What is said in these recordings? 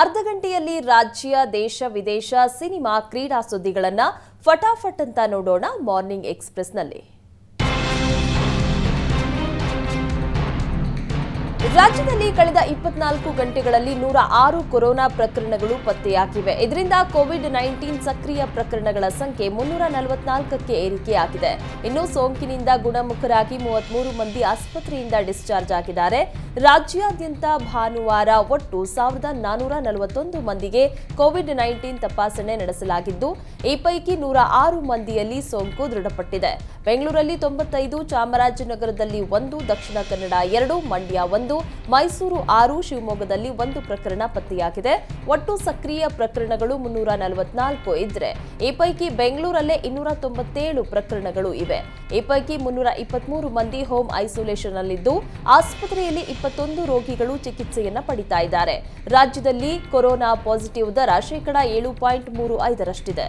ಅರ್ಧ ಗಂಟೆಯಲ್ಲಿ ರಾಜ್ಯ, ದೇಶ, ವಿದೇಶ, ಸಿನಿಮಾ, ಕ್ರೀಡಾ ಸುದ್ದಿಗಳನ್ನ ಫಟಾಫಟ್ ಅಂತ ನೋಡೋಣ ಮಾರ್ನಿಂಗ್ ಎಕ್ಸ್‌ಪ್ರೆಸ್‌ನಲ್ಲಿ. ರಾಜ್ಯದಲ್ಲಿ ಕಳೆದ 24 ಗಂಟೆಗಳಲ್ಲಿ 106 ಕೊರೋನಾ ಪ್ರಕರಣಗಳು ಪತ್ತೆಯಾಗಿವೆ. ಇದರಿಂದ ಕೋವಿಡ್-19 ಸಕ್ರಿಯ ಪ್ರಕರಣಗಳ ಸಂಖ್ಯೆ 344ಕ್ಕೆ ಏರಿಕೆಯಾಗಿದೆ. ಇನ್ನು ಸೋಂಕಿನಿಂದ ಗುಣಮುಖರಾಗಿ 33 ಮಂದಿ ಆಸ್ಪತ್ರೆಯಿಂದ ಡಿಸ್ಚಾರ್ಜ್ ಆಗಿದ್ದಾರೆ. ರಾಜ್ಯಾದ್ಯಂತ ಭಾನುವಾರ ಒಟ್ಟು 1441 ಮಂದಿಗೆ ಕೋವಿಡ್-19 ತಪಾಸಣೆ ನಡೆಸಲಾಗಿದ್ದು, ಈ ಪೈಕಿ 106 ಮಂದಿಯಲ್ಲಿ ಸೋಂಕು ದೃಢಪಟ್ಟಿದೆ. ಬೆಂಗಳೂರಲ್ಲಿ 95, ಚಾಮರಾಜನಗರದಲ್ಲಿ 1, ದಕ್ಷಿಣ ಕನ್ನಡ 2, ಮಂಡ್ಯ 1, ಮೈಸೂರು 6, ಶಿವಮೊಗ್ಗದಲ್ಲಿ 1 ಪ್ರಕರಣ ಪತ್ತೆಯಾಗಿದೆ. ಒಟ್ಟು ಸಕ್ರಿಯ ಪ್ರಕರಣಗಳು 344 ಇದ್ರೆ, ಈ ಪೈಕಿ ಬೆಂಗಳೂರಲ್ಲೇ 297 ಪ್ರಕರಣಗಳು ಇವೆ. ಈ ಪೈಕಿ 323 ಮಂದಿ ಹೋಮ್ ಐಸೋಲೇಷನ್ ನಲ್ಲಿದ್ದು, ಆಸ್ಪತ್ರೆಯಲ್ಲಿ 21 ರೋಗಿಗಳು ಚಿಕಿತ್ಸೆಯನ್ನ ಪಡಿತಾ ಇದ್ದಾರೆ. ರಾಜ್ಯದಲ್ಲಿ ಕೊರೋನಾ ಪಾಸಿಟಿವ್ ದರ 7.35%ರಷ್ಟಿದೆ.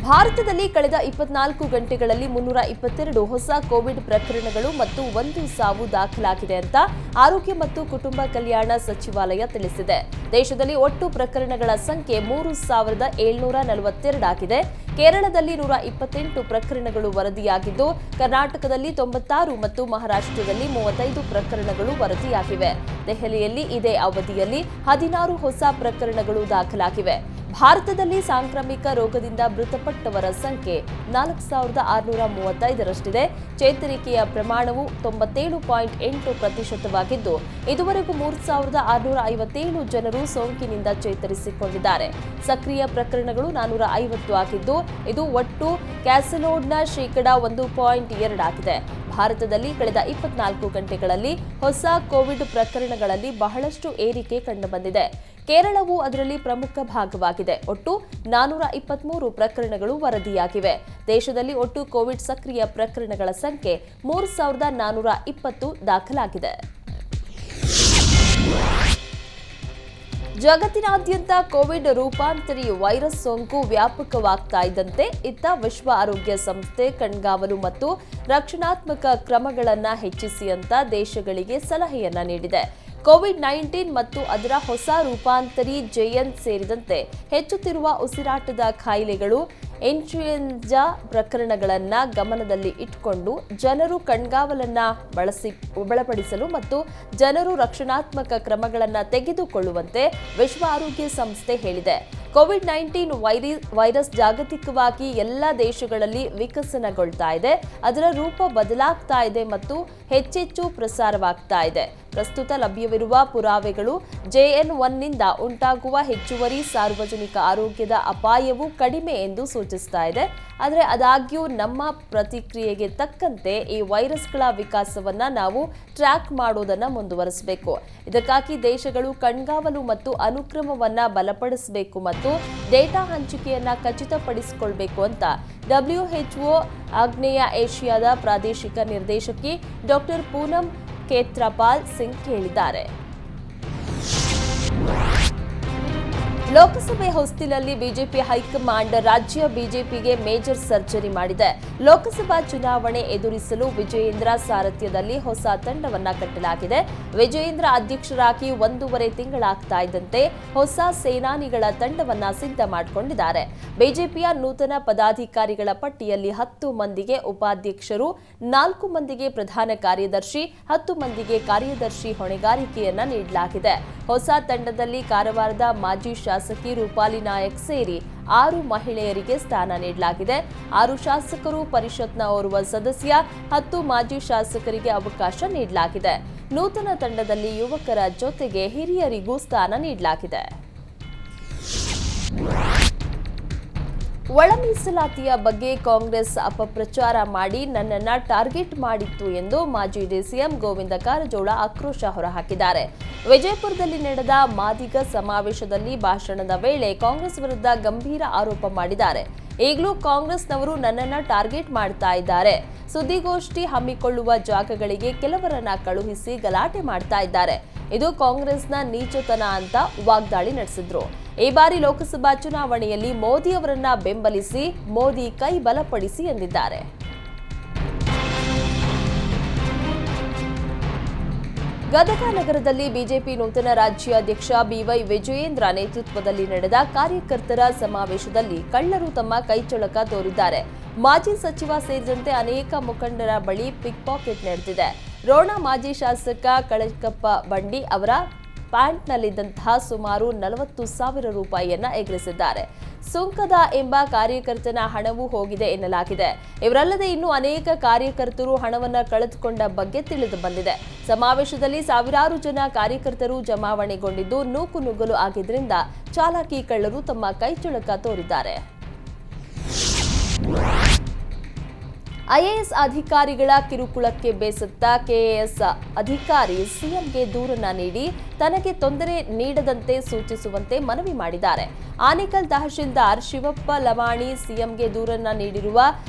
ಭಾರತದಲ್ಲಿ ಕಳೆದ 24 ಗಂಟೆಗಳಲ್ಲಿ 322 ಹೊಸ ಕೋವಿಡ್ ಪ್ರಕರಣಗಳು ಮತ್ತು 1 ಸಾವು ದಾಖಲಾಗಿದೆ ಅಂತ ಆರೋಗ್ಯ ಮತ್ತು ಕುಟುಂಬ ಕಲ್ಯಾಣ ಸಚಿವಾಲಯ ತಿಳಿಸಿದೆ. ದೇಶದಲ್ಲಿ ಒಟ್ಟು ಪ್ರಕರಣಗಳ ಸಂಖ್ಯೆ 3,742 ಆಗಿದೆ. ಕೇರಳದಲ್ಲಿ 128 ಪ್ರಕರಣಗಳು ವರದಿಯಾಗಿದ್ದು, ಕರ್ನಾಟಕದಲ್ಲಿ 96 ಮತ್ತು ಮಹಾರಾಷ್ಟ್ರದಲ್ಲಿ 35 ಪ್ರಕರಣಗಳು ವರದಿಯಾಗಿವೆ. ದೆಹಲಿಯಲ್ಲಿ ಇದೇ ಅವಧಿಯಲ್ಲಿ 16 ಹೊಸ ಪ್ರಕರಣಗಳು ದಾಖಲಾಗಿವೆ. ಭಾರತದಲ್ಲಿ ಸಾಂಕ್ರಾಮಿಕ ರೋಗದಿಂದ ಮೃತಪಟ್ಟವರ ಸಂಖ್ಯೆ 4,635ರಷ್ಟಿದೆ. ಚೇತರಿಕೆಯ ಪ್ರಮಾಣವು 97.8%ವಾಗಿದ್ದು, ಇದುವರೆಗೂ 3,657 ಜನರು ಸೋಂಕಿನಿಂದ ಚೇತರಿಸಿಕೊಂಡಿದ್ದಾರೆ. ಸಕ್ರಿಯ ಪ್ರಕರಣಗಳು 450 ಆಗಿದ್ದು, ಇದು ಒಟ್ಟು ಕ್ಯಾಸಲೋಡ್ನ ಶೇಕಡಾ 1.2 ಆಗಿದೆ. ಭಾರತದಲ್ಲಿ ಕಳೆದ 24 ಗಂಟೆಗಳಲ್ಲಿ ಹೊಸ ಕೋವಿಡ್ ಪ್ರಕರಣಗಳಲ್ಲಿ ಬಹಳಷ್ಟು ಏರಿಕೆ ಕಂಡುಬಂದಿದೆ. ಕೇರಳವು ಅದರಲ್ಲಿ ಪ್ರಮುಖ ಭಾಗವಾಗಿದೆ. ಒಟ್ಟು 423 ಪ್ರಕರಣಗಳು ವರದಿಯಾಗಿವೆ. ದೇಶದಲ್ಲಿ ಒಟ್ಟು ಕೋವಿಡ್ ಸಕ್ರಿಯ ಪ್ರಕರಣಗಳ ಸಂಖ್ಯೆ 3,420 ದಾಖಲಾಗಿದೆ. ಜಗತ್ತಿನಾದ್ಯಂತ ಕೋವಿಡ್ ರೂಪಾಂತರಿ ವೈರಸ್ ಸೋಂಕು ವ್ಯಾಪಕವಾಗ್ತಾ ಇದ್ದಂತೆ ಇತ್ತ ವಿಶ್ವ ಆರೋಗ್ಯ ಸಂಸ್ಥೆ ಕಣ್ಗಾವಲು ಮತ್ತು ರಕ್ಷಣಾತ್ಮಕ ಕ್ರಮಗಳನ್ನು ಹೆಚ್ಚಿಸಿ ಅಂತ ದೇಶಗಳಿಗೆ ಸಲಹೆಯನ್ನ ನೀಡಿದೆ. ಕೋವಿಡ್-19 ಮತ್ತು ಅದರ ಹೊಸ ರೂಪಾಂತರಿ ಜೆಎನ್ ಸೇರಿದಂತೆ ಹೆಚ್ಚುತ್ತಿರುವ ಉಸಿರಾಟದ ಕಾಯಿಲೆಗಳು, ಇನ್ಫ್ಲೂಯೆಂಜಾ ಪ್ರಕರಣಗಳನ್ನು ಗಮನದಲ್ಲಿ ಇಟ್ಟುಕೊಂಡು ಜನರು ಕಣ್ಗಾವಲನ್ನ ಬಲಪಡಿಸಲು ಮತ್ತು ಜನರು ರಕ್ಷಣಾತ್ಮಕ ಕ್ರಮಗಳನ್ನು ತೆಗೆದುಕೊಳ್ಳುವಂತೆ ವಿಶ್ವ ಆರೋಗ್ಯ ಸಂಸ್ಥೆ ಹೇಳಿದೆ. ಕೋವಿಡ್-19 ವೈರಸ್ ಜಾಗತಿಕವಾಗಿ ಎಲ್ಲ ದೇಶಗಳಲ್ಲಿ ವಿಕಸನಗೊಳ್ತಾ ಇದೆ. ಅದರ ರೂಪ ಬದಲಾಗ್ತಾ ಇದೆ ಮತ್ತು ಹೆಚ್ಚೆಚ್ಚು ಪ್ರಸಾರವಾಗ್ತಾ ಇದೆ. ಪ್ರಸ್ತುತ ಲಭ್ಯವಿರುವ ಪುರಾವೆಗಳು JN1ನಿಂದ ಉಂಟಾಗುವ ಹೆಚ್ಚುವರಿ ಸಾರ್ವಜನಿಕ ಆರೋಗ್ಯದ ಅಪಾಯವು ಕಡಿಮೆ ಎಂದು ಸೂಚಿಸ್ತಾ ಇದೆ. ಆದರೆ ಆದಾಗ್ಯೂ ನಮ್ಮ ಪ್ರತಿಕ್ರಿಯೆಗೆ ತಕ್ಕಂತೆ ಈ ವೈರಸ್ಗಳ ವಿಕಾಸವನ್ನ ನಾವು ಟ್ರ್ಯಾಕ್ ಮಾಡೋದನ್ನ ಮುಂದುವರಿಸಬೇಕು. ಇದಕ್ಕಾಗಿ ದೇಶಗಳು ಕಣ್ಗಾವಲು ಮತ್ತು ಅನುಕ್ರಮವನ್ನ ಬಲಪಡಿಸಬೇಕು ಮತ್ತು ಡೇಟಾ ಹಂಚಿಕೆಯನ್ನ ಖಚಿತಪಡಿಸಿಕೊಳ್ಳಬೇಕು ಅಂತ WHO ಆಗ್ನೇಯ ಏಷ್ಯಾದ ಪ್ರಾದೇಶಿಕ ನಿರ್ದೇಶಕಿ ಡಾಕ್ಟರ್ ಪೂನಂ ಕೇತ್ರಪಾಲ್ ಸಿಂಗ್ ಹೇಳಿದ್ದಾರೆ. ಲೋಕಸಭೆ ಹೊಸ್ತಿಲಲ್ಲಿ ಬಿಜೆಪಿ ಹೈಕಮಾಂಡ್ ರಾಜ್ಯ ಬಿಜೆಪಿಗೆ ಮೇಜರ್ ಸರ್ಜರಿ ಮಾಡಿದೆ. ಲೋಕಸಭಾ ಚುನಾವಣೆ ಎದುರಿಸಲು ವಿಜಯೇಂದ್ರ ಸಾರಥ್ಯದಲ್ಲಿ ಹೊಸ ತಂಡವನ್ನ ಕಟ್ಟಲಾಗಿದೆ. ವಿಜಯೇಂದ್ರ ಅಧ್ಯಕ್ಷರಾಗಿ 1.5 ತಿಂಗಳಾಗ್ತಾ ಇದ್ದಂತೆ ಹೊಸ ಸೇನಾನಿಗಳ ತಂಡವನ್ನ ಸಿದ್ಧ ಮಾಡಿಕೊಂಡಿದ್ದಾರೆ. ಬಿಜೆಪಿಯ ನೂತನ ಪದಾಧಿಕಾರಿಗಳ ಪಟ್ಟಿಯಲ್ಲಿ 10 ಮಂದಿಗೆ ಉಪಾಧ್ಯಕ್ಷರು, 4 ಮಂದಿಗೆ ಪ್ರಧಾನ ಕಾರ್ಯದರ್ಶಿ, 10 ಮಂದಿಗೆ ಕಾರ್ಯದರ್ಶಿ ಹೊಣೆಗಾರಿಕೆಯನ್ನ ನೀಡಲಾಗಿದೆ. ಹೊಸ ತಂಡದಲ್ಲಿ ಕಾರವಾರದ ಮಾಜಿ ಶಾಸಕಿ ರೂಪಾಲಿ ನಾಯಕ್ ಸೇರಿ 6 ಮಹಿಳೆಯರಿಗೆ ಸ್ಥಾನ ನೀಡಲಾಗಿದೆ. 6 ಶಾಸಕರು ಪರಿಷತ್ನ ಓರ್ವ ಸದಸ್ಯ, 10 ಮಾಜಿ ಶಾಸಕರಿಗೆ ಅವಕಾಶ ನೀಡಲಾಗಿದೆ. ನೂತನ ತಂಡದಲ್ಲಿ ಯುವಕರ ಜೊತೆಗೆ ಹಿರಿಯರಿಗೂ ಸ್ಥಾನ ನೀಡಲಾಗಿದೆ. ಒಳ ಮೀಸಲಾತಿಯ ಬಗ್ಗೆ ಕಾಂಗ್ರೆಸ್ ಅಪಪ್ರಚಾರ ಮಾಡಿ ನನ್ನನ್ನ ಟಾರ್ಗೆಟ್ ಮಾಡಿತ್ತು ಎಂದು ಮಾಜಿ ಡಿಸಿಎಂ ಗೋವಿಂದ ಕಾರಜೋಳ ಆಕ್ರೋಶ ಹೊರಹಾಕಿದ್ದಾರೆ. ವಿಜಯಪುರದಲ್ಲಿ ನಡೆದ ಮಾದಿಗ ಸಮಾವೇಶದಲ್ಲಿ ಭಾಷಣದ ವೇಳೆ ಕಾಂಗ್ರೆಸ್ ವಿರುದ್ಧ ಗಂಭೀರ ಆರೋಪ ಮಾಡಿದ್ದಾರೆ. ಈಗಲೂ ಕಾಂಗ್ರೆಸ್ನವರು ನನ್ನನ್ನ ಟಾರ್ಗೆಟ್ ಮಾಡ್ತಾ ಇದ್ದಾರೆ. ಸುದ್ದಿಗೋಷ್ಠಿ ಹಮ್ಮಿಕೊಳ್ಳುವ ಜಾಗಗಳಿಗೆ ಕೆಲವರನ್ನ ಕಳುಹಿಸಿ ಗಲಾಟೆ ಮಾಡ್ತಾ ಇದ್ದಾರೆ. ಇದು ಕಾಂಗ್ರೆಸ್ನ ನೀಚತನ ಅಂತ ವಾಗ್ದಾಳಿ ನಡೆಸಿದ್ರು. ಈ ಬಾರಿ ಲೋಕಸಭಾ ಚುನಾವಣೆಯಲ್ಲಿ ಮೋದಿ ಅವರನ್ನ ಬೆಂಬಲಿಸಿ, ಮೋದಿ ಕೈ ಬಲಪಡಿಸಿ ಎಂದಿದ್ದಾರೆ. ಗದಗ ನಗರದಲ್ಲಿ ಬಿಜೆಪಿ ನೂತನ ರಾಜ್ಯಾಧ್ಯಕ್ಷ ಬಿವೈ ವಿಜಯೇಂದ್ರ ನೇತೃತ್ವದಲ್ಲಿ ನಡೆದ ಕಾರ್ಯಕರ್ತರ ಸಮಾವೇಶದಲ್ಲಿ ಕಳ್ಳರು ತಮ್ಮ ಕೈಚಳಕ ತೋರಿದ್ದಾರೆ. ಮಾಜಿ ಸಚಿವ ಸೇರಿದಂತೆ ಅನೇಕ ಮುಖಂಡರ ಬಳಿ ಪಿಕ್ ಪಾಕೆಟ್ ನಡೆದಿದೆ. ರೋಣ ಮಾಜಿ ಶಾಸಕ ಕಳಕಪ್ಪ ಬಂಡಿ ಅವರ ಪ್ಯಾಂಟ್ನಲ್ಲಿದ್ದಂತಹ ಸುಮಾರು 40,000 ರೂಪಾಯಿಯನ್ನ ಎಗರಿಸಿದ್ದಾರೆ. ಸುಂಕದ ಎಂಬ ಕಾರ್ಯಕರ್ತನ ಹಣವೂ ಹೋಗಿದೆ ಎನ್ನಲಾಗಿದೆ. ಇವರಲ್ಲದೆ ಇನ್ನೂ ಅನೇಕ ಕಾರ್ಯಕರ್ತರು ಹಣವನ್ನು ಕಳೆದುಕೊಂಡ ಬಗ್ಗೆ ತಿಳಿದು ಬಂದಿದೆ. ಸಮಾವೇಶದಲ್ಲಿ ಸಾವಿರಾರು ಜನ ಕಾರ್ಯಕರ್ತರು ಜಮಾವಣೆಗೊಂಡಿದ್ದು ನೂಕುನುಗ್ಗಲು ಆಗಿದ್ದರಿಂದ ಚಾಲಾಕಿ ಕಳ್ಳರು ತಮ್ಮ ಕೈಚಳಕ ತೋರಿದ್ದಾರೆ. ಐಎಎಸ್ ಅಧಿಕಾರಿಗಳ ಕಿರುಕುಳಕ್ಕೆ ಬೇಸತ್ತ ಕೆಎಎಸ್ ಅಧಿಕಾರಿ ಸಿಎಂಗೆ ದೂರನ್ನ ನೀಡಿ ತನಗೆ ತೊಂದರೆ ನೀಡದಂತೆ ಸೂಚಿಸುವಂತೆ ಮನವಿ ಮಾಡಿದ್ದಾರೆ. ಆನೇಕಲ್ ತಹಶೀಲ್ದಾರ್ ಶಿವಪ್ಪ ಲಮಾಣಿ ಸಿಎಂಗೆ ದೂರನ್ನ ನೀಡಿರುವ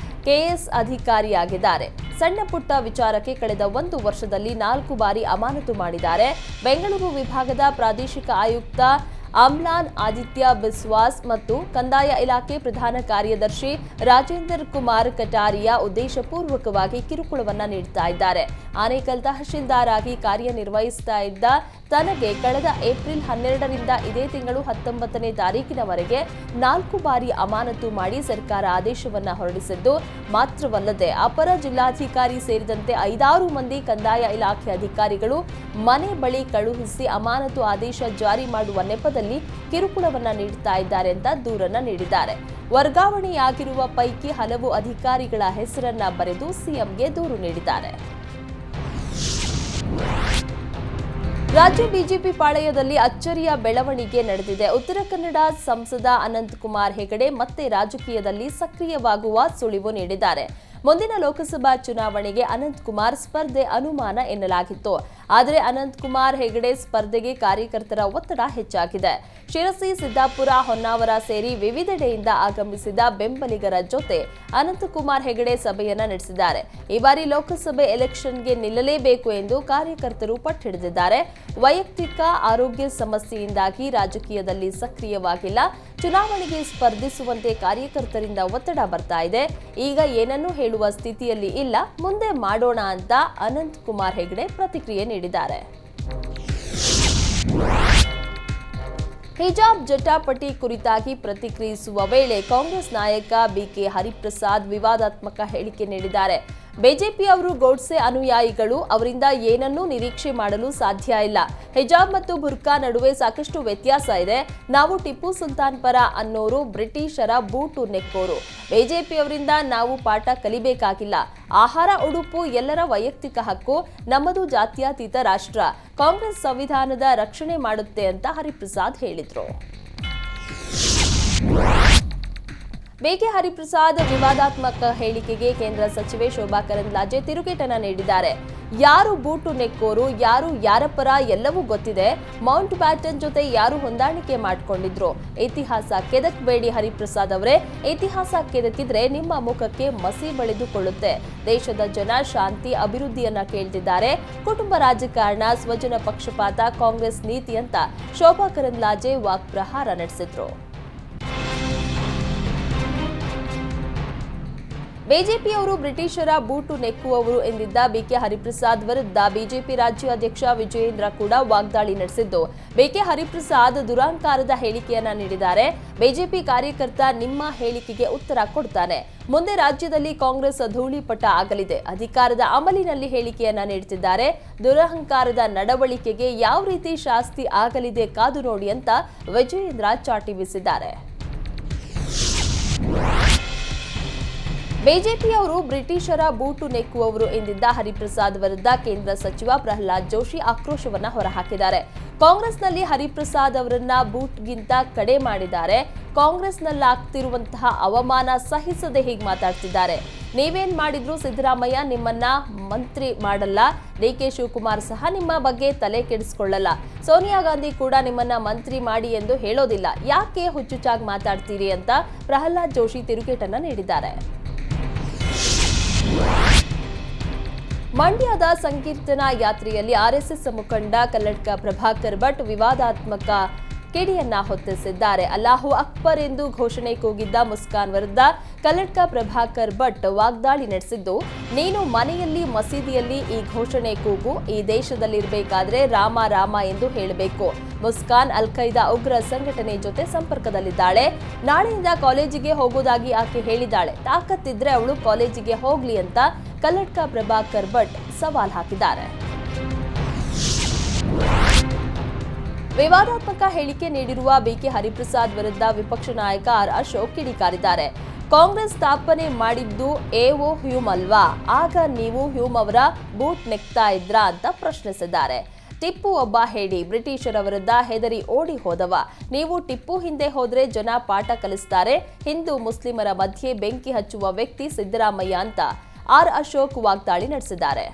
ಕೆಎಎಸ್ ಅಧಿಕಾರಿಯಾಗಿದ್ದಾರೆ. ಸಣ್ಣ ಪುಟ್ಟ ವಿಚಾರಕ್ಕೆ ಕಳೆದ 1 ವರ್ಷದಲ್ಲಿ 4 ಬಾರಿ ಅಮಾನತು ಮಾಡಿದ್ದಾರೆ. ಬೆಂಗಳೂರು ವಿಭಾಗದ ಪ್ರಾದೇಶಿಕ ಆಯುಕ್ತ ಅಮ್ಲಾನ್ ಆದಿತ್ಯ ಬಿಸ್ವಾಸ್ ಮತ್ತು ಕಂದಾಯ ಇಲಾಖೆ ಪ್ರಧಾನ ಕಾರ್ಯದರ್ಶಿ ರಾಜೇಂದರ್ ಕುಮಾರ್ ಕಟಾರಿಯಾ ಉದ್ದೇಶಪೂರ್ವಕವಾಗಿ ಕಿರುಕುಳವನ್ನ ನೀಡುತ್ತಾ ಇದ್ದಾರೆ. ಆನೇಕಲ್ ತಹಶೀಲ್ದಾರ್ ಆಗಿ ಕಾರ್ಯನಿರ್ವಹಿಸುತ್ತಾ ಇದ್ದ ತನಗೆ ಕಳೆದ ಏಪ್ರಿಲ್ 12ರಿಂದ ಇದೇ ತಿಂಗಳು 19ನೇ ತಾರೀಕಿನವರೆಗೆ 4 ಬಾರಿ ಅಮಾನತು ಮಾಡಿ ಸರ್ಕಾರ ಆದೇಶವನ್ನ ಹೊರಡಿಸಿದ್ದು ಮಾತ್ರವಲ್ಲದೆ ಅಪರ ಜಿಲ್ಲಾಧಿಕಾರಿ ಸೇರಿದಂತೆ 5-6 ಮಂದಿ ಕಂದಾಯ ಇಲಾಖೆ ಅಧಿಕಾರಿಗಳು ಮನೆ ಬಳಿ ಕಳುಹಿಸಿ ಅಮಾನತು ಆದೇಶ ಜಾರಿ ಮಾಡುವ ನೆಪದಲ್ಲಿ ಕಿರುಕುಳವನ್ನ ನೀಡುತ್ತಾ ಇದ್ದಾರೆ ಅಂತ ದೂರನ್ನ ನೀಡಿದ್ದಾರೆ. ವರ್ಗಾವಣೆಯಾಗಿರುವ ಪೈಕಿ ಹಲವು ಅಧಿಕಾರಿಗಳ ಹೆಸರನ್ನ ಬರೆದು ಸಿಎಂಗೆ ದೂರು ನೀಡಿದ್ದಾರೆ. ರಾಜ್ಯ ಬಿಜೆಪಿ ಪಾಳೆಯದಲ್ಲಿ ಅಚ್ಚರಿಯ ಬೆಳವಣಿಗೆ ನಡೆದಿದೆ. ಉತ್ತರ ಕನ್ನಡ ಸಂಸದ ಅನಂತಕುಮಾರ್ ಹೆಗಡೆ ಮತ್ತೆ ರಾಜಕೀಯದಲ್ಲಿ ಸಕ್ರಿಯವಾಗುವ ಸುಳಿವು ನೀಡಿದ್ದಾರೆ. ಮುಂದಿನ ಲೋಕಸಭಾ ಚುನಾವಣೆಗೆ ಅನಂತಕುಮಾರ್ ಸ್ಪರ್ಧೆ ಅನುಮಾನ ಎನ್ನಲಾಗಿತ್ತು. ಆದರೆ ಅನಂತಕುಮಾರ್ ಹೆಗಡೆ ಸ್ಪರ್ಧೆಗೆ ಕಾರ್ಯಕರ್ತರ ಒತ್ತಡ ಹೆಚ್ಚಾಗಿದೆ. ಶಿರಸಿ, ಸಿದ್ದಾಪುರ, ಹೊನ್ನಾವರ ಸೇರಿ ವಿವಿಧೆಡೆಯಿಂದ ಆಗಮಿಸಿದ ಬೆಂಬಲಿಗರ ಜೊತೆ ಅನಂತಕುಮಾರ್ ಹೆಗಡೆ ಸಭೆಯನ್ನ ನಡೆಸಿದ್ದಾರೆ. ಈ ಬಾರಿ ಲೋಕಸಭೆ ಎಲೆಕ್ಷನ್ಗೆ ನಿಲ್ಲಲೇಬೇಕು ಎಂದು ಕಾರ್ಯಕರ್ತರು ಪಟ್ಟಿಡಿದಿದ್ದಾರೆ. ವೈಯಕ್ತಿಕ ಆರೋಗ್ಯ ಸಮಸ್ಯೆಯಿಂದಾಗಿ ರಾಜಕೀಯದಲ್ಲಿ ಸಕ್ರಿಯವಾಗಿಲ್ಲ. ಚುನಾವಣೆಗೆ ಸ್ಪರ್ಧಿಸುವಂತೆ ಕಾರ್ಯಕರ್ತರಿಂದ ಒತ್ತಡ ಬರ್ತಾ ಇದೆ. ಈಗ ಏನನ್ನೂ ಹೇಳುವ ಸ್ಥಿತಿಯಲ್ಲಿ ಇಲ್ಲ, ಮುಂದೆ ಮಾಡೋಣ ಅಂತ ಅನಂತಕುಮಾರ್ ಹೆಗಡೆ ಪ್ರತಿಕ್ರಿಯೆ ನೀಡಿದ್ದಾರೆ. ಹಿಜಾಬ್ ಜಟಾಪಟಿ ಕುರಿತಾಗಿ ಪ್ರತಿಕ್ರಿಯಿಸುವ ವೇಳೆ ಕಾಂಗ್ರೆಸ್ ನಾಯಕ ಬಿಕೆ ಹರಿಪ್ರಸಾದ್ ವಿವಾದಾತ್ಮಕ ಹೇಳಿಕೆ ನೀಡಿದ್ದಾರೆ. ಬಿಜೆಪಿಯವರು ಗೋಡ್ಸೆ ಅನುಯಾಯಿಗಳು, ಅವರಿಂದ ಏನನ್ನೂ ನಿರೀಕ್ಷೆ ಮಾಡಲು ಸಾಧ್ಯ ಇಲ್ಲ. ಹಿಜಾಬ್ ಮತ್ತು ಬುರ್ಕಾ ನಡುವೆ ಸಾಕಷ್ಟು ವ್ಯತ್ಯಾಸ ಇದೆ. ನಾವು ಟಿಪ್ಪು ಸುಲ್ತಾನ್ ಪರ ಅನ್ನೋರು ಬ್ರಿಟಿಷರ ಬೂಟು ನೆಕ್ಕೋರು. ಬಿಜೆಪಿಯವರಿಂದ ನಾವು ಪಾಠ ಕಲಿಬೇಕಾಗಿಲ್ಲ. ಆಹಾರ, ಉಡುಪು ಎಲ್ಲರ ವೈಯಕ್ತಿಕ ಹಕ್ಕು. ನಮ್ಮದು ಜಾತ್ಯತೀತ ರಾಷ್ಟ್ರ. ಕಾಂಗ್ರೆಸ್ ಸಂವಿಧಾನದ ರಕ್ಷಣೆ ಮಾಡುತ್ತೆ ಅಂತ ಹರಿಪ್ರಸಾದ್ ಹೇಳಿದ್ರು. ಬಿಕೆ ಹರಿಪ್ರಸಾದ್ ವಿವಾದಾತ್ಮಕ ಹೇಳಿಕೆಗೆ ಕೇಂದ್ರ ಸಚಿವೆ ಶೋಭಾ ಕರಂದ್ಲಾಜೆ ತಿರುಗೇಟನ್ನ ನೀಡಿದ್ದಾರೆ. ಯಾರು ಬೂಟು ನೆಕ್ಕೋರು, ಯಾರು ಯಾರ ಪರ ಎಲ್ಲವೂ ಗೊತ್ತಿದೆ. ಮೌಂಟ್ ಬ್ಯಾಟನ್ ಜೊತೆ ಯಾರು ಹೊಂದಾಣಿಕೆ ಮಾಡಿಕೊಂಡಿದ್ರು. ಇತಿಹಾಸ ಕೆದಕಬೇಡಿ ಹರಿಪ್ರಸಾದ್ ಅವರೇ. ಇತಿಹಾಸ ಕೆದಕಿದ್ರೆ ನಿಮ್ಮ ಮುಖಕ್ಕೆ ಮಸಿ ಬಳಿದುಕೊಳ್ಳುತ್ತೆ. ದೇಶದ ಜನ ಶಾಂತಿ, ಅಭಿವೃದ್ಧಿಯನ್ನ ಕೇಳ್ತಿದ್ದಾರೆ. ಕುಟುಂಬ ರಾಜಕಾರಣ, ಸ್ವಜನ ಪಕ್ಷಪಾತ ಕಾಂಗ್ರೆಸ್ ನೀತಿ ಅಂತ ಶೋಭಾ ಕರಂದ್ಲಾಜೆ ವಾಕ್ಪ್ರಹಾರ ನಡೆಸಿದ್ರು. ಬಿಜೆಪಿಯವರು ಬ್ರಿಟಿಷರ ಬೂಟು ನೆಕ್ಕುವವರು ಎಂದಿದ್ದ ಬಿಕೆ ಹರಿಪ್ರಸಾದ್ ವಿರುದ್ಧ ಬಿಜೆಪಿ ರಾಜ್ಯಾಧ್ಯಕ್ಷ ವಿಜಯೇಂದ್ರ ಕೂಡ ವಾಗ್ದಾಳಿ ನಡೆಸಿದ್ದು, ಬಿಕೆ ಹರಿಪ್ರಸಾದ್ ದುರಾಂಕಾರದ ಹೇಳಿಕೆಯನ್ನ ನೀಡಿದ್ದಾರೆ. ಬಿಜೆಪಿ ಕಾರ್ಯಕರ್ತ ನಿಮ್ಮ ಹೇಳಿಕೆಗೆ ಉತ್ತರ ಕೊಡ್ತಾನೆ. ಮುಂದೆ ರಾಜ್ಯದಲ್ಲಿ ಕಾಂಗ್ರೆಸ್ ಧೂಳಿಪಟ ಆಗಲಿದೆ. ಅಧಿಕಾರದ ಅಮಲಿನಲ್ಲಿ ಹೇಳಿಕೆಯನ್ನ ನೀಡುತ್ತಿದ್ದಾರೆ. ದುರಹಂಕಾರದ ನಡವಳಿಕೆಗೆ ಯಾವ ರೀತಿ ಶಾಸ್ತಿ ಆಗಲಿದೆ ಕಾದು ನೋಡಿ ಅಂತ ವಿಜಯೇಂದ್ರ ಚಾಟಿ ಬೀಸಿದ್ದಾರೆ. ಬಿಜೆಪಿಯವರು ಬ್ರಿಟಿಷರ ಬೂಟು ನೆಕ್ಕುವವರು ಎಂದಿದ್ದ ಹರಿಪ್ರಸಾದ್ ವಿರುದ್ಧ ಕೇಂದ್ರ ಸಚಿವ ಪ್ರಹ್ಲಾದ್ ಜೋಶಿ ಆಕ್ರೋಶವನ್ನ ಹೊರಹಾಕಿದ್ದಾರೆ. ಕಾಂಗ್ರೆಸ್ನಲ್ಲಿ ಹರಿಪ್ರಸಾದ್ ಅವರನ್ನ ಬೂಟ್ಗಿಂತ ಕಡೆ ಮಾಡಿದ್ದಾರೆ. ಕಾಂಗ್ರೆಸ್ನಲ್ಲಾಗ್ತಿರುವಂತಹ ಅವಮಾನ ಸಹಿಸದೆ ಹೀಗೆ ಮಾತಾಡ್ತಿದ್ದಾರೆ. ನೀವೇನ್ ಮಾಡಿದ್ರು ಸಿದ್ದರಾಮಯ್ಯ ನಿಮ್ಮನ್ನ ಮಂತ್ರಿ ಮಾಡಲ್ಲ. ಡಿಕೆ ಶಿವಕುಮಾರ್ ಸಹ ನಿಮ್ಮ ಬಗ್ಗೆ ತಲೆ ಕೆಡಿಸಿಕೊಳ್ಳಲ್ಲ. ಸೋನಿಯಾ ಗಾಂಧಿ ಕೂಡ ನಿಮ್ಮನ್ನ ಮಂತ್ರಿ ಮಾಡಿ ಎಂದು ಹೇಳೋದಿಲ್ಲ. ಯಾಕೆ ಹುಚ್ಚುಚ್ಚಾಗಿ ಮಾತಾಡ್ತೀರಿ ಅಂತ ಪ್ರಹ್ಲಾದ್ ಜೋಶಿ ತಿರುಗೇಟನ್ನ ನೀಡಿದ್ದಾರೆ. ಮಂಡ್ಯದ ಸಂಕೀರ್ತನಾ ಯಾತ್ರೆಯಲ್ಲಿ ಆರ್ಎಸ್ಎಸ್ ಮುಖಂಡ ಕಲ್ಲಡ್ಕ ಪ್ರಭಾಕರ್ ಭಟ್ ವಿವಾದಾತ್ಮಕ ಕಿಡಿಯನ್ನ ಹೊತ್ತಿಸಿದ್ದಾರೆ. ಅಲ್ಲಾಹು ಅಕ್ಬರ್ ಎಂದು ಘೋಷಣೆ ಕೂಗಿದ್ದ ಮುಸ್ಕಾನ್ ವಿರುದ್ಧ ಕಲ್ಲಡ್ಕ ಪ್ರಭಾಕರ್ ಭಟ್ ವಾಗ್ದಾಳಿ ನಡೆಸಿದ್ದು, ನೀನು ಮನೆಯಲ್ಲಿ ಮಸೀದಿಯಲ್ಲಿ ಈ ಘೋಷಣೆ ಕೂಗು, ಈ ದೇಶದಲ್ಲಿರಬೇಕಾದ್ರೆ ರಾಮ ರಾಮ ಎಂದು ಹೇಳಬೇಕು. ಮುಸ್ಕಾನ್ ಅಲ್ ಖೈದಾ ಉಗ್ರ ಸಂಘಟನೆ ಜೊತೆ ಸಂಪರ್ಕದಲ್ಲಿದ್ದಾಳೆ. ನಾಳೆಯಿಂದ ಕಾಲೇಜಿಗೆ ಹೋಗುವುದಾಗಿ ಆಕೆ ಹೇಳಿದ್ದಾಳೆ. ತಾಕತ್ತಿದ್ರೆ ಅವಳು ಕಾಲೇಜಿಗೆ ಹೋಗ್ಲಿ ಅಂತ ಕಲ್ಲಡ್ಕ ಪ್ರಭಾಕರ್ ಭಟ್ ಸವಾಲ್ ಹಾಕಿದ್ದಾರೆ. ವಿವಾದಾತ್ಮಕ ಹೇಳಿಕೆ ನೀಡಿರುವ ಬಿಕೆ ಹರಿಪ್ರಸಾದ್ ವಿರುದ್ಧ ವಿಪಕ್ಷ ನಾಯಕ ಆರ್ ಅಶೋಕ್ ಕಿಡಿಕಾರಿದ್ದಾರೆ. ಕಾಂಗ್ರೆಸ್ ಸ್ಥಾಪನೆ ಮಾಡಿದ್ದು ಎಒ ಹ್ಯೂಮ್ ಅಲ್ವಾ? ಆಗ ನೀವು ಹ್ಯೂಮ್ ಅವರ ಬೂಟ್ ನೆಕ್ತಾ ಇದ್ರಾ ಅಂತ ಪ್ರಶ್ನಿಸಿದ್ದಾರೆ. ಟಿಪ್ಪು ಒಬ್ಬ ಹೇಡಿ, ಬ್ರಿಟಿಷರ ವಿರುದ್ಧ ಹೆದರಿ ಓಡಿ ಹೋದವ. ನೀವು ಟಿಪ್ಪು ಹಿಂದೆ ಹೋದ್ರೆ ಜನ ಪಾಠ ಕಲಿಸ್ತಾರೆ. ಹಿಂದೂ ಮುಸ್ಲಿಮರ ಮಧ್ಯೆ ಬೆಂಕಿ ಹಚ್ಚುವ ವ್ಯಕ್ತಿ ಸಿದ್ದರಾಮಯ್ಯ ಅಂತ ಆರ್ ಅಶೋಕ್ ವಾಗ್ದಾಳಿ ನಡೆಸಿದ್ದಾರೆ.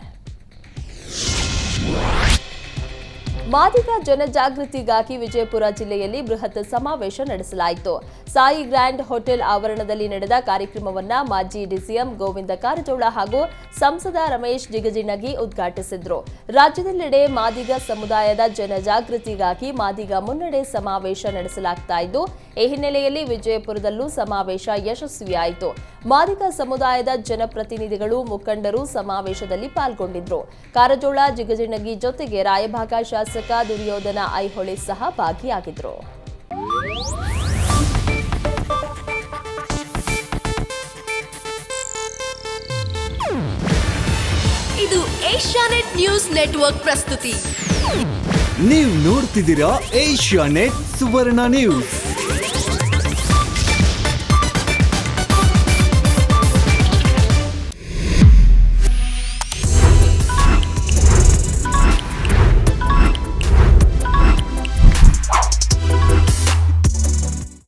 ಮಾದಿಗ ಜನಜಾಗೃತಿಗಾಗಿ ವಿಜಯಪುರ ಜಿಲ್ಲೆಯಲ್ಲಿ ಬೃಹತ್ ಸಮಾವೇಶ ನಡೆಸಲಾಯಿತು. ಸಾಯಿ ಗ್ರ್ಯಾಂಡ್ ಹೋಟೆಲ್ ಆವರಣದಲ್ಲಿ ನಡೆದ ಕಾರ್ಯಕ್ರಮವನ್ನ ಮಾಜಿ ಡಿಸಿಎಂ ಗೋವಿಂದ ಕಾರಜೋಳ ಹಾಗೂ ಸಂಸದ ರಮೇಶ್ ಜಿಗಜಿಣಗಿ ಉದ್ಘಾಟಿಸಿದ್ರು. ರಾಜ್ಯದೆಲ್ಲೆಡೆ ಮಾದಿಗ ಸಮುದಾಯದ ಜನಜಾಗೃತಿಗಾಗಿ ಮಾದಿಗ ಮುನ್ನಡೆ ಸಮಾವೇಶ ನಡೆಸಲಾಗ್ತಾ ಇದ್ದು, ಈ ಹಿನ್ನೆಲೆಯಲ್ಲಿ ವಿಜಯಪುರದಲ್ಲೂ ಸಮಾವೇಶ ಯಶಸ್ವಿಯಾಯಿತು. ಮಾದಿಗ ಸಮುದಾಯದ ಜನಪ್ರತಿನಿಧಿಗಳು, ಮುಖಂಡರು ಸಮಾವೇಶದಲ್ಲಿ ಪಾಲ್ಗೊಂಡಿದ್ರು. ಕಾರಜೋಳ, ಜಿಗಜಿಣಗಿ ಜೊತೆಗೆ ರಾಯಭಾಗ ಶಾಸಕ ದುರ್ಯೋಧನ ಐಹೊಳೆ ಸಹ ಭಾಗಿಯಾಗಿದ್ರು. ಇದು ಏಷ್ಯಾನೆಟ್ ನ್ಯೂಸ್ ನೆಟ್ವರ್ಕ್ ಪ್ರಸ್ತುತಿ. ನೀವು ನೋಡ್ತಿದ್ದೀರಾ ಏಷ್ಯಾನೆಟ್ ಸುವರ್ಣ ನ್ಯೂಸ್.